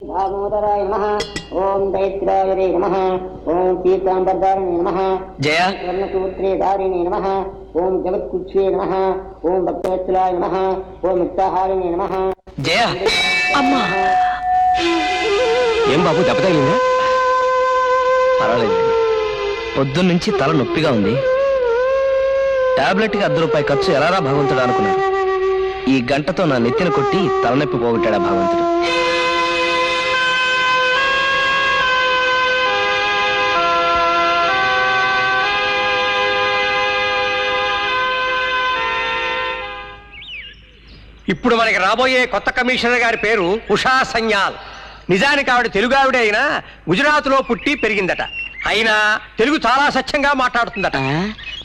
दामोदराय नमः ओम दैत्राय नमः ओम पीतांबरधारिणे नमः जय स्वर्णसूत्रे धारिणे नमः ओम जगत्कुक्षे नमः ओम भक्तवत्सलाय नमः ओम मुक्ताहारिणे नमः जय अम्मा ఏం బాబు దెబ్బ తగిలిందా? పర్వాలేదు, పొద్దున్నుంచి తల నొప్పిగా ఉంది. టాబ్లెట్కి ₹1 ఖర్చు ఎలారా భగవంతుడు అనుకున్నాను. ఈ గంటతో నా నెత్తిన కొట్టి తలనొప్పి పోగొట్టాడా భగవంతుడు. ఇప్పుడు మనకి రాబోయే కొత్త కమిషనర్ గారి పేరు ఉషా సన్యాల్. నిజానికి ఆవిడ తెలుగు ఆవిడే అయినా గుజరాత్ లో పుట్టి పెరిగిందట. అయినా తెలుగు చాలా స్వచ్ఛంగా మాట్లాడుతుందట.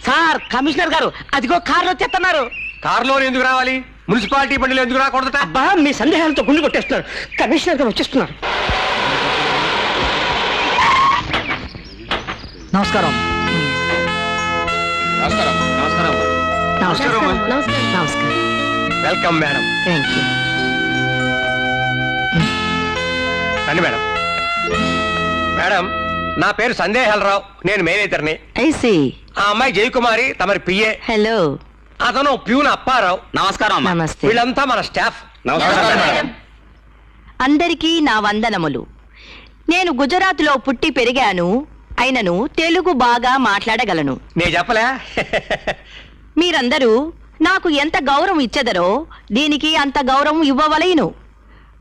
సార్ కమిషనర్ గారు అదిగో కారులో వచ్చేస్తున్నారు. కారులో ఎందుకు రావాలి? మున్సిపాలిటీ బండిలో ఎందుకు రాకూడదట? అబ్బా మీ సందేహాలతో గుండు కొట్టేస్తున్నారు. కమిషనర్ గారు వచ్చేస్తున్నారు. నమస్కారం. నమస్కారం. నమస్కారం. నమస్కారం. నమస్కారం. Welcome madam. Thank you. రండి మేడం. మేడం, నా పేరు సందేహాలరావు, నేను మేనేజర్ని. ఆ అమ్మాయి జయకుమారి తమరి పిఏ. హలో. అతను ప్యూన్ అప్పారావు. నమస్కారం. నమస్తే. వీళ్ళంతా మన స్టాఫ్. అందరికీ నా వందనములు. నేను గుజరాత్ లో పుట్టి పెరిగాను, అయినను తెలుగు బాగా మాట్లాడగలను. నేను చెప్పలే? మీరందరూ నాకు ఎంత గౌరవం ఇచ్చెదరో దీనికి అంత గౌరవం ఇవ్వవలేను.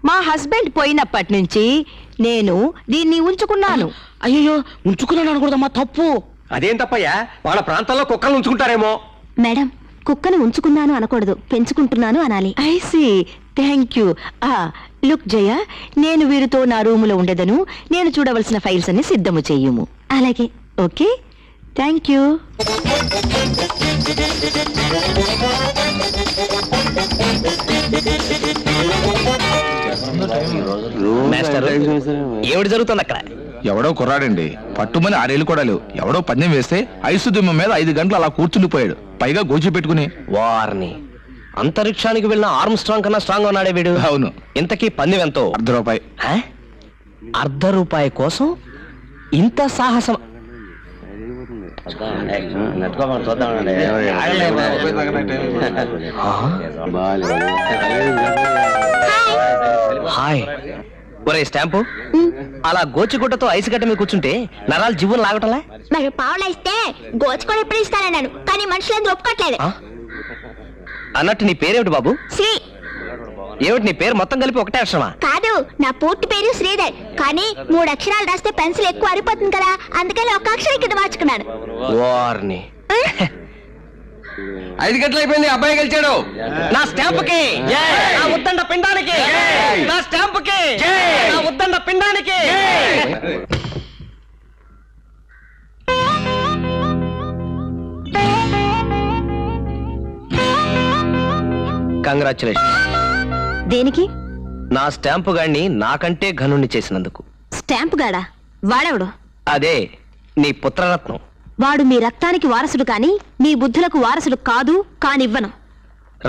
మా హస్బెండ్ పోయినప్పటి నుంచి నేను దీన్ని ఉంచుకున్నాను. అయ్యో ఉంచుకున్నాను అనకూడదమ్మా, తప్పు. అదేం తప్పయ్యా? వాళ్ళ ప్రాంతాల్లో కుక్కలు ఉంచుకుంటారేమో. మేడం, కుక్కను ఉంచుకున్నాను అనకూడదు, పెంచుకుంటున్నాను అనాలి. I see. Thank you. Look Jaya, నేను వీరితో నా రూములో ఉండేదను. నేను చూడవలసిన ఫైల్స్ అన్ని సిద్ధము చెయ్యము. అలాగే. Okay, thank you. ఏమిటి జరుగుతుంది అక్కడ? ఎవడో కుర్రాడండి, పట్టుమని 6 ఏళ్ళు కూడా లేవు. ఎవడో పందెం వేస్తే ఐసు దిమ్మ మీద 5 గంటలు అలా కూర్చుండిపోయాడు. పైగా గోచి పెట్టుకుని. వారిని అంతరిక్షానికి వెళ్ళిన ఆర్మ్ స్ట్రాంగ్ కన్నా స్ట్రాంగ్ ఉన్నాడే వీడు. అవును. ఇంతకీ పందెం ఎంతో? ₹1. ₹1 కోసం ఇంత సాహసం? హాయ్. ఒరే స్టాంపు, అలా గోచిగుట్టతో ఐసు గడ్డ మీద కూర్చుంటే నరాలు జీవులు లాగటంలా? మరి పావులు ఇస్తే గోచుకొని ఎప్పుడు ఇస్తానన్నాను, కానీ మనుషులందరూ ఒప్పుకోట్లేదు. అన్నట్టు నీ పేరేమిటి బాబు? శ్రీ. ఏమిటి నీ పేరు మొత్తం కలిపి ఒకటే అక్షరమా? కాదు, నా పూర్తి పేరు శ్రీధర్, కానీ 3 అక్షరాలు రాస్తే పెన్సిల్ ఎక్కువ అరిపోతుంది కదా, అందుకని ఒక అక్షరం కింద మార్చుకున్నాను. వారిని 5 గంటలు అయిపోయింది, అబ్బాయి గెలిచాడు. నా స్టాంపుకి, నా ఉద్దండ పిండానికి, నా స్టాంపుకి, నా ఉద్దండ పిండానికి. కంగ్రాచులేషన్. దేనికి? నా స్టాంపు గాడిని నాకంటే ఘనుణ్ణి చేసినందుకు. స్టాంపు గాడా? వాడెవడు? అదే నీ పుత్రరత్నం. వాడు మీ రక్తానికి వారసుడు కాని మీ బుద్ధులకు వారసుడు కాదు, కానివ్వను.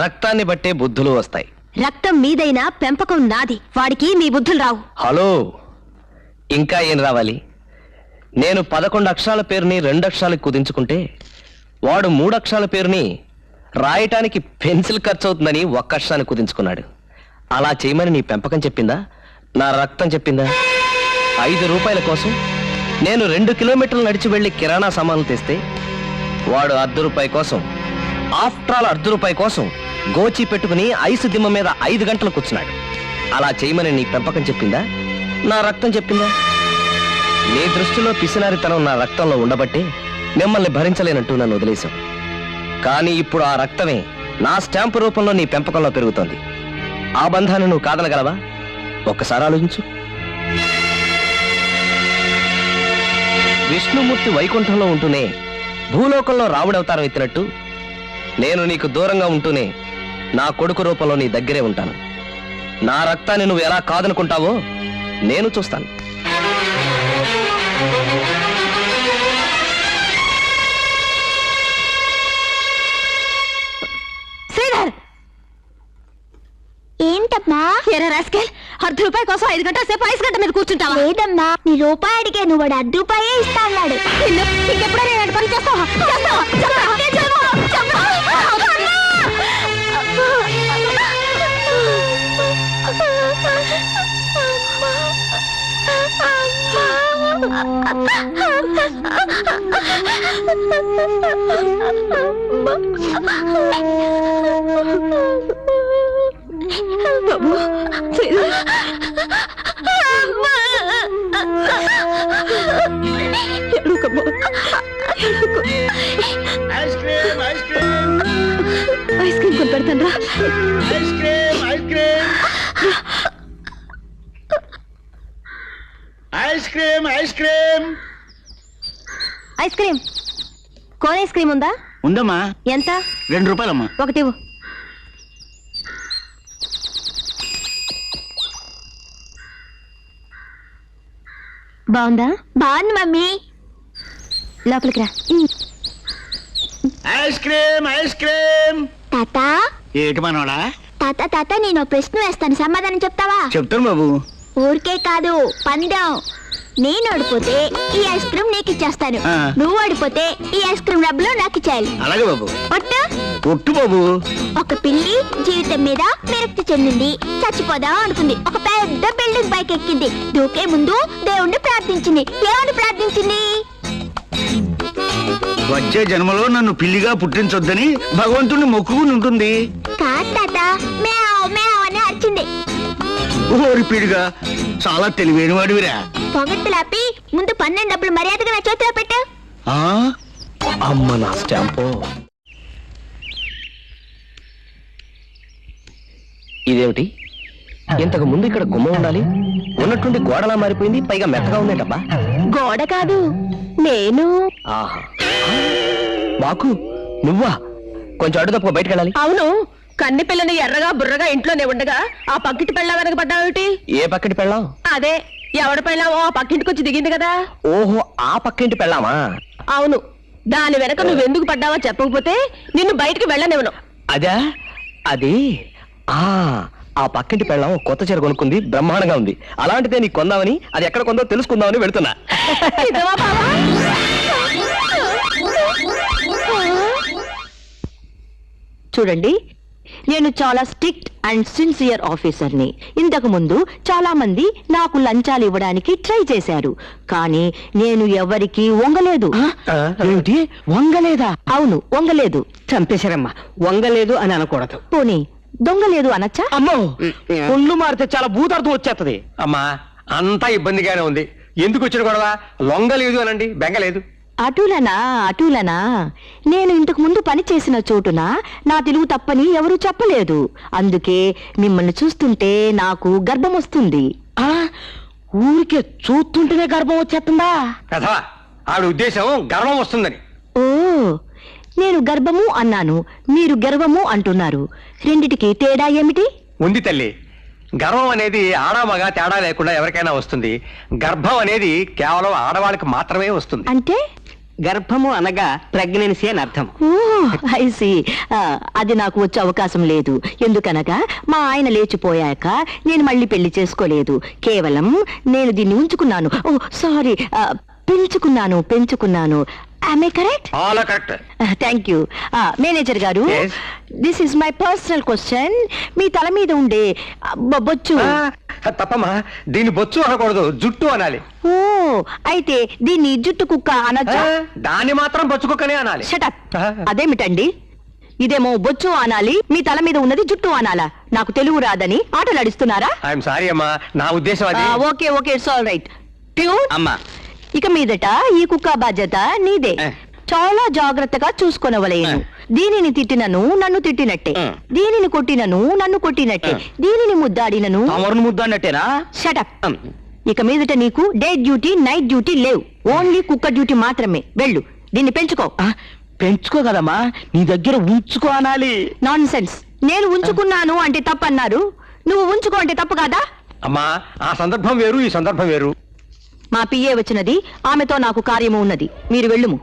రక్తాన్ని బట్టే బుద్ధులు వస్తాయి. రక్తం మీదైనా పెంపకం నాది, వాడికి మీ బుద్ధులు రావు. హలో, ఇంకా ఏం రావాలి? నేను 11 అక్షరాల పేరుని 2 అక్షరాలకు కుదించుకుంటే వాడు 3 అక్షరాల పేరుని రాయటానికి పెన్సిల్ ఖర్చు అవుతుందని 1 అక్షరాన్ని కుదించుకున్నాడు. అలా చేయమని నీ పెంపకం చెప్పిందా? నా రక్తం చెప్పిందా? ₹5 కోసం నేను 2 కిలోమీటర్లు నడిచి వెళ్లి కిరాణా సామాన్లు తెస్తే వాడు ₹1 కోసం, ఆఫ్టర్ ఆల్ ₹1 కోసం గోచి పెట్టుకుని ఐసు దిమ్మ మీద 5 గంటలు కూర్చున్నాడు. అలా చేయమని నీ పెంపకం చెప్పిందా? నా రక్తం చెప్పిందా? నీ దృష్టిలో పిసినారితనం నా రక్తంలో ఉండబట్టే మిమ్మల్ని భరించలేనంటూ నన్ను వదిలేశావు. కానీ ఇప్పుడు ఆ రక్తమే నా స్టాంపు రూపంలో నీ పెంపకంలో పెరుగుతోంది. ఆ బంధాన్ని నువ్వు కాదనగలవా? ఒక్కసారి ఆలోచించు. విష్ణుమూర్తి వైకుంఠంలో ఉంటూనే భూలోకంలో రాముడవతారం ఎత్తినట్టు నేను నీకు దూరంగా ఉంటూనే నా కొడుకు రూపంలో నీ దగ్గరే ఉంటాను. నా రక్తాన్ని నువ్వు ఎలా కాదనుకుంటావో నేను చూస్తాను. ఏంటమ్మా? ఎరా రాస్కెల్, ₹1/2 కోసం 5 గంటల సేపు ఐస్ గంట మీద కూర్చుంటావా? లేదమ్మా, నీ రూపాయి అడిగాను, వాడు ₹1/2 ఇస్తా అన్నాడు. ఇంకెప్పుడైనా ఇలాంటి పని చేస్తావా? బాబు, ice cream ice cream ice cream కొని పెడతాను రా. Ice cream ice cream ice cream ice cream ice cream, cone ice cream ఉందా? ఉందమ్మా. ఎంత? ₹2. ఒకటి ఇవ్వు. బాగుందా? బాగుంది మమ్మీ. లోపలికి రా. Ice cream ice cream. తాత ఏటి మనోడా? తాత తాత, నేను ఓ ప్రశ్న వేస్తాను, సమాధానం చెప్తావా? చెప్తాను బాబు. ఊరికే కాదు, పందెం. నేను ఓడిపోతే ఈ ఐస్ క్రీమ్ నీకు ఇచ్చేస్తాను, ఆ. నువ్వు ఓడిపోతే ఈ ఐస్ క్రీమ్ డబ్బులు నాకు ఇచ్చేయాలి. అలాగే బాబు. ఒట్టు. ఒట్టు బాబు. ఒక పిల్లి జీవితం మీద విరక్తి చెందింది, చచ్చిపోదాం అనుకుంది. ఒక పెద్ద బిల్డింగ్ పైకి ఎక్కింది. దూకే ముందు దేవుణ్ణి ప్రార్థించింది. ఏమని ప్రార్థించింది? వచ్చే జన్మలో నన్ను పిల్లిగా పుట్టించొద్దని భగవంతుని మొక్కుకుని ఉంటుంది. కాదు తాత, మేవ్ మేవ్ అని అరిచింది. ఓరి పిడిగా, చాలా తెలివైన వాడివిరా. పొగట్టులాపి ముందు 12 డబ్బులు మర్యాదగా నా చేతిలో పెట్టు. ఆ? అమ్మ నా స్టాంపు. ఇదేమిటి? ఇంతకు ముందు ఇక్కడ గుమ్మ ఉండాలి, ఉన్నట్టుండి గోడలా మారిపోయింది, పైగా మెత్తగా ఉందేటబ్బా. గోడ కాదు, నేను. ఆహా, మాకు నువ్వా? కొంచెం అడ్డు తప్పుకో, బయటకు వెళ్ళాలి. అవును, కన్ని పిల్లని ఎర్రగా బుర్రగా ఇంట్లోనే ఉండగా ఆ పక్కింటి పెళ్ళ వెనక పడ్డావేమిటి? ఏ పక్కటి పెళ్ళాం? అదే, ఎవడ పెళ్ళావో ఆ పక్కింటికి వచ్చి దిగింది కదా. ఓహో, ఆ పక్కింటి పెళ్ళామా? అవును, దాని వెనక నువ్వెందుకు పడ్డావో చెప్పకపోతే నిన్ను బయటికి వెళ్ళనివ్వను. అదా? అది ఆ పక్కింటి పెళ్ళాం కొత్త చీర కొనుక్కుంది, బ్రహ్మాండంగా ఉంది. అలాంటిదే నీకు కొందామని, అది ఎక్కడ కొందో తెలుసుకుందామని వెళుతున్నా. నిజమా బావా? చూడండి, నేను చాలా స్ట్రిక్ట్ అండ్ సిన్సియర్ ఆఫీసర్ని. ఇంతకు ముందు చాలా మంది నాకు లంచాలు ఇవ్వడానికి ట్రై చేశారు, కానీ నేను ఎవరికి వంగలేదు. ఏమిటి వంగలేదా? అవును, వంగలేదు. చంపేశారమ్మా, వంగలేదు అని అనకూడదు. పోనీ దొంగలేదు అనొచ్చా? అమ్మో, ఒళ్ళు మారితే చాలా భూతార్థం వచ్చేస్తది. అమ్మా, అంతా ఇబ్బందిగానే ఉంది. ఎందుకు వచ్చిన గొడవ? లొంగలేదు అనండి, బెంగలేదు. అటులనా అటులనా? నేను ఇంతకు ముందు పని చేసిన చోటున నా తెలుగు తప్పని ఎవరూ చెప్పలేదు. అందుకే మిమ్మల్ని చూస్తుంటే నాకు గర్భం వస్తుంది. ఊరికే చూస్తుంటేనే గర్భం వచ్చేస్తుందా? కథవా, ఆవిడ ఉద్దేశం గర్వం వస్తుందని. ఓ, నేను గర్భము అన్నాను, మీరు గర్వము అంటున్నారు. రెండిటికి తేడా ఏమిటి? ఉంది తల్లి. గర్వం అనేది ఆడమగ తేడా లేకుండా ఎవరికైనా వస్తుంది. గర్భం అనేది కేవలం ఆడవాళ్ళకి మాత్రమే వస్తుంది. అంటే గర్భము అనగా ప్రెగ్నెన్సీ అని అర్థం. ఓ, ఐ సీ. అది నాకు వచ్చే అవకాశం లేదు. ఎందుకనగా మా ఆయన లేచిపోయాక నేను మళ్ళీ పెళ్లి చేసుకోలేదు. కేవలం నేను దీన్ని ఉంచుకున్నాను. ఓ సారీ, పెంచుకున్నాను. Am I correct? చాలా కరెక్ట్. Thank you. మేనేజర్ గారు, Yes. This is my personal question. మీ తల మీద ఉండే బొచ్చు. తప్పమ్మా, దీన్ని బొచ్చు అనకూడదు, జుట్టు అనాలి. ఓ, అయితే దీన్ని జుట్టు కుక్క అనొచ్చా? దాన్ని మాత్రం బొచ్చుకోకనే అనాలి. షటప్. అదేమిటండి? ఇదేమో బొచ్చు అనాలి, మీ తల మీద ఉన్నది జుట్టు అనాలా? నాకు తెలుగు రాదని ఆటలాడిస్తున్నారా? ఐఎమ్ సారీ అమ్మా, నా ఉద్దేశం అది. Okay okay, it's all right. Pure అమ్మా, ఇక మీదట ఈ కుక్క బాధ్యత నీదే. చాలా జాగ్రత్తగా చూసుకొనవలేను. దీనిని తిట్టినను నన్ను తిట్టినట్టే, దీనిని కొట్టినను నన్ను కొట్టినట్టే, దీనిని ముద్దాడినను ముద్దన్నట్టేనా? షటప్. ఇక మీదట నీకు డే డ్యూటీ నైట్ డ్యూటీ లేవు, ఓన్లీ కుక్క డ్యూటీ మాత్రమే. వెళ్ళు, దీన్ని పెంచుకో. పెంచుకో కదమ్మా, నీ దగ్గర ఉంచుకో అనాలి. Non sense. నేను ఉంచుకున్నాను అంటే తప్పన్నారు, నువ్వు ఉంచుకో అంటే తప్పు కాదా? అమ్మా, ఆ సందర్భం వేరు, ఈ సందర్భం వేరు. మా పిఏ వచ్చినది, ఆమెతో నాకు కార్యము ఉన్నది. మీరు వెళ్ళుము.